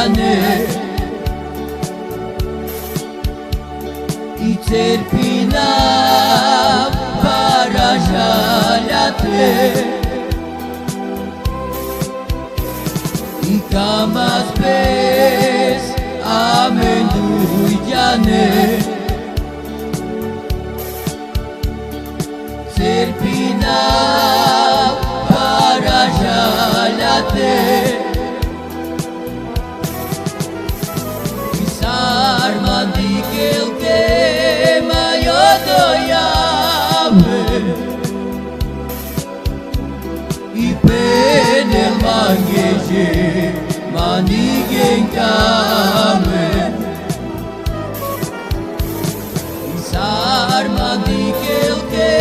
dane I cerpina parajalate I kamas pes amenduidiane cerpina parajalate Isar mandikel ke mayodoyame Ipenel mangeje manigen kame Isar mandikel ke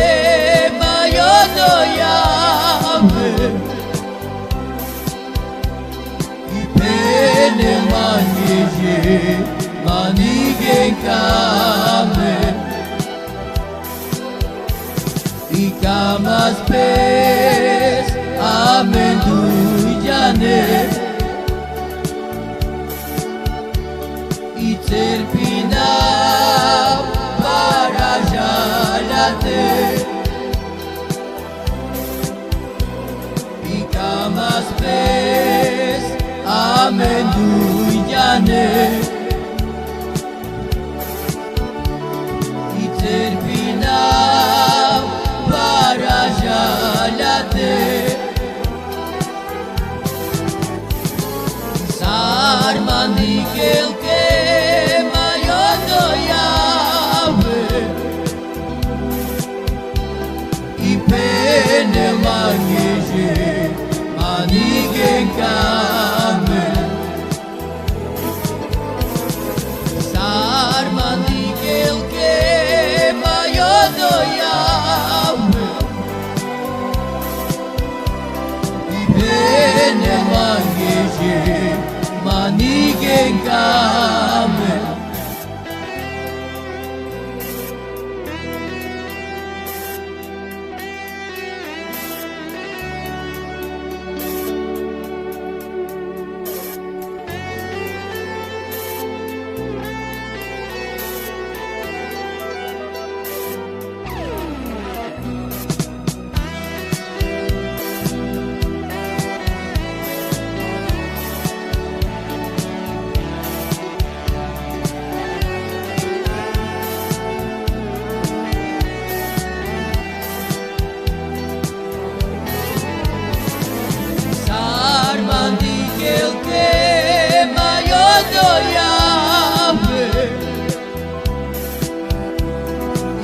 mayodoyame Ipenel mangeje manigen kame I kamas pes amenduidiane I cerpina parajalate I kamas pes amenduidiane I cerpina parajalate Sar mandikel ke mayodoyame Ipenel mangeje manigen kame Sar mandikel ke mayodoyame Ipenel mangeje manigen kame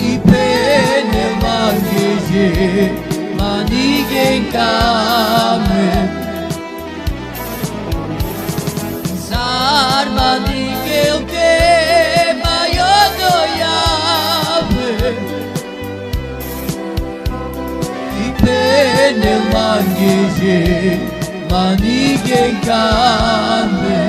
Ipenel mangeje manigen kame Sar mandikel ke mayodoyame Ipenel mangeje manigen kame